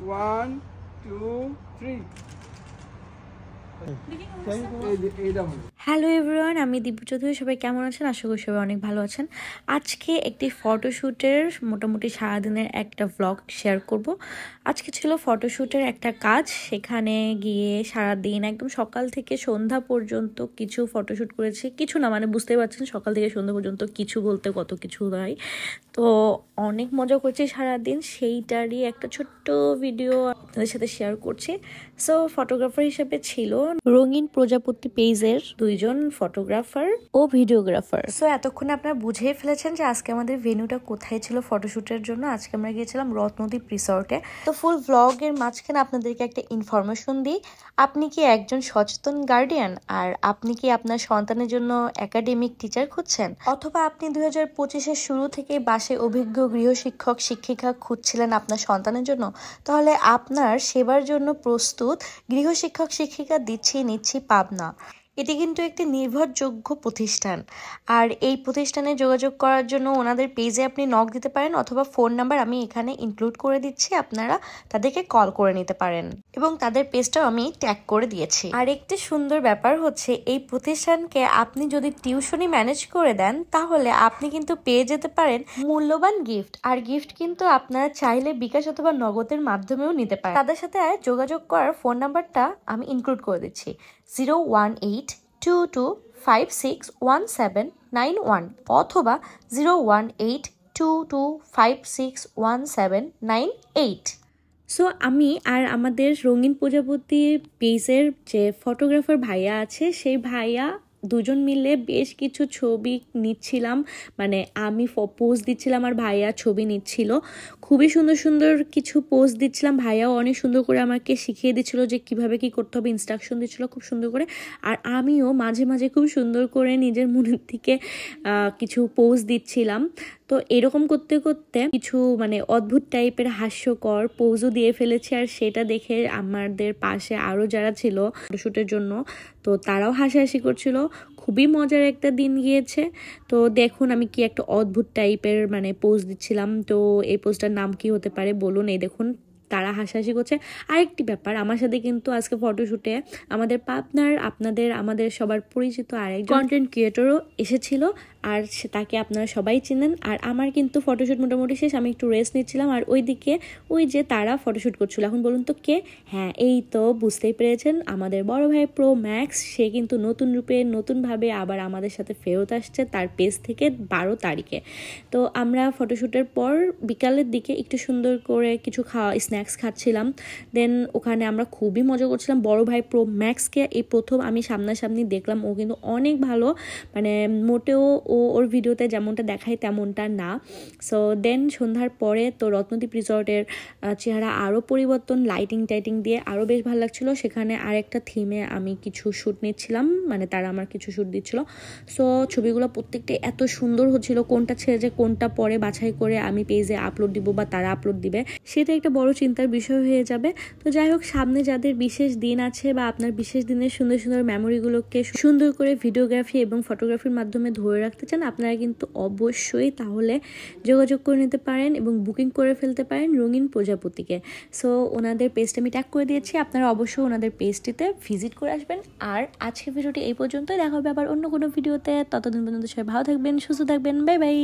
1 2 3 hello everyone, আমি দিব্য চৌধুরী। সবাই কেমন আছেন? আশা করি সবাই অনেক ভালো আছেন। আজকে একটি ফটোশ্যুটের মোটামুটি সারাদিনের একটা ভ্লগ শেয়ার করব। আজকে ছিল ফটোশ্যুটের একটা কাজ, সেখানে গিয়ে সারাদিন একদম সকাল থেকে সন্ধ্যা পর্যন্ত কিছু ফটোশ্যুট করেছি। কিছু না, মানে বুঝতেই পারছেন সকাল থেকে সন্ধ্যা পর্যন্ত কিছু বলতে কত কিছু হয়। তো অনেক মজা করছি সারাদিন, সেইটারই একটা ছোট্ট ভিডিও আপনাদের সাথে শেয়ার করছি। সো ফটোগ্রাফার হিসেবে ছিল রঙিন প্রজাপতি পেজের দুইজন ফটোগ্রাফার ও ভিডিওগ্রাফার। সো এতক্ষণে আপনারা বুঝেই ফেলেছেন যে আজকে আমাদের ভেন্যুটা কোথায় ছিল ফটোশুটের জন্য। আজকে আমরা গিয়েছিলাম রত্নদ্বীপ রিসর্টে। তো ফুল ভ্লগের মাঝখানে আপনাদেরকে একটা ইনফরমেশন দিই। আপনি কি একজন সচেতন গার্ডিয়ান, আর আপনি কি আপনার সন্তানের জন্য একাডেমিক টিচার খুঁজছেন, অথবা আপনি 2025-এর শুরু থেকে বাসায় অভিজ্ঞ গৃহশিক্ষক শিক্ষিকা খুঁজছিলেন আপনার সন্তানের জন্য, তাহলে আপনার সেবার জন্য প্রস্তুত গৃহশিক্ষক শিক্ষিকা নিচ্ছি পাবনা। এটি কিন্তু একটি নির্ভরযোগ্য প্রতিষ্ঠান, আর এই প্রতিষ্ঠানে যোগাযোগ করার জন্য ওনাদের পেজে আপনি নক দিতে পারেন, অথবা ফোন নাম্বার আমি এখানে ইনক্লুড করে দিচ্ছি, আপনারা তাদেরকে কল করে নিতে পারেন, এবং তাদের পেজটাও আমি ট্যাগ করে দিয়েছি। আর একটি সুন্দর ব্যাপার হচ্ছে, এই প্রতিষ্ঠানকে আপনি যদি টিউশনি ম্যানেজ করে দেন, তাহলে আপনি কিন্তু পেয়ে যেতে পারেন মূল্যবান গিফট। আর গিফট কিন্তু আপনারা চাইলে বিকাশ অথবা নগদের মাধ্যমেও নিতে পারেন। তাদের সাথে যোগাযোগ করার ফোন নাম্বারটা আমি ইনক্লুড করে দিচ্ছি, 01822561791 অথবা 01822561798। সো আমি আর আমাদের রঙিন প্রজাপতি পেজের যে ফটোগ্রাফার ভাইয়া আছে, সেই ভাইয়া দুজন মিলে বেশ কিছু ছবি নিচ্ছিলাম। মানে আমি পোজ দিচ্ছিলাম আর ভাইয়া ছবি নিচ্ছিল। খুবই সুন্দর সুন্দর কিছু পোজ দিচ্ছিলাম, ভাইয়াও অনেক সুন্দর করে আমাকে শিখিয়ে দিচ্ছিল যে কিভাবে কি করতে হবে, ইনস্ট্রাকশন দিচ্ছিল খুব সুন্দর করে। আর আমিও মাঝে মাঝে খুব সুন্দর করে নিজের মনের থেকে কিছু পোজ দিচ্ছিলাম। তো এরকম করতে করতে কিছু মানে অদ্ভুত টাইপের হাস্যকর পোজও দিয়ে ফেলেছি, আর সেটা দেখে আমাদের পাশে আরও যারা ছিল ফটোশুটের জন্য, তো তারাও হাসাহাসি করছিল। খুবই মজার একটা দিন গিয়েছে। তো দেখুন আমি কি একটা অদ্ভুত টাইপের মানে পোজ দিচ্ছিলাম। তো এই পোজটার নাম কি হতে পারে বলুন? এই দেখুন তারা হাসাহাসি করছে। আরেকটি ব্যাপার, আমার সাথে কিন্তু আজকে ফটোশুটে আমাদের পার্টনার, আমাদের সবার পরিচিত আরেক কন্টেন্ট ক্রিয়েটরও এসেছিল, আর তাকে আপনারা সবাই চিনেন। আর আমার কিন্তু ফটোশুট মোটামুটি শেষ, আমি একটু রেস্ট নিচ্ছিলাম। আর ওইদিকে ওই যে তারা ফটোশুট করছিল, এখন বলুন তো কে? হ্যাঁ, এই তো বুঝতেই পেরেছেন, আমাদের বড় ভাই প্রো ম্যাক্স। সে কিন্তু নতুন রূপে নতুনভাবে আবার আমাদের সাথে ফেরত আসছে তার পেজ থেকে 12 তারিখে। তো আমরা ফটোশুটের পর বিকালের দিকে একটু সুন্দর করে কিছু স্ন্যাক্স খাচ্ছিলাম। দেন ওখানে আমরা খুবই মজা করছিলাম। বড় ভাই প্রো ম্যাক্সকে এই প্রথম আমি সামনাসামনি দেখলাম। ও কিন্তু অনেক ভালো, মানে মোটেও ওর ভিডিওতে যেমনটা দেখায় তেমনটা না। সো দেন সন্ধ্যার পরে তো রত্নদ্বীপ রিসর্টের চেহারা আরও পরিবর্তন, লাইটিং টাইটিং দিয়ে আরও বেশ ভালো লাগছিল। সেখানে আরেকটা থিমে আমি কিছু শ্যুট নিচ্ছিলাম, মানে তারা আমার কিছু শ্যুট দিচ্ছিল। সো ছবিগুলো প্রত্যেকটা এত সুন্দর হচ্ছিল, কোনটা ছেড়ে যে কোনটা পরে বাছাই করে আমি পেজে আপলোড দিব বা তারা আপলোড দিবে, সেটা একটা বড় চিন্তার বিষয় হয়ে যাবে। তো যাই হোক, সামনে যাদের বিশেষ দিন আছে বা আপনার বিশেষ দিনের সুন্দর সুন্দর মেমোরিগুলোকে সুন্দর করে ভিডিওগ্রাফি এবং ফটোগ্রাফির মাধ্যমে ধরে রাখতে চান, আপনারা কিন্তু অবশ্যই তাহলে যোগাযোগ করে নিতে পারেন এবং বুকিং করে ফেলতে পারেন রঙিন প্রজাপতিকে। সো ওনাদের পেজটা আমি ট্যাগ করে দিয়েছি, আপনারা অবশ্যই ওনাদের পেজটিতে ভিজিট করে আসবেন। আর আজকের ভিডিওটি এই পর্যন্তই, দেখা হবে আবার অন্য কোনো ভিডিওতে। ততদিন পর্যন্ত সবাই ভালো থাকবেন, সুস্থ থাকবেন, বাই বাই।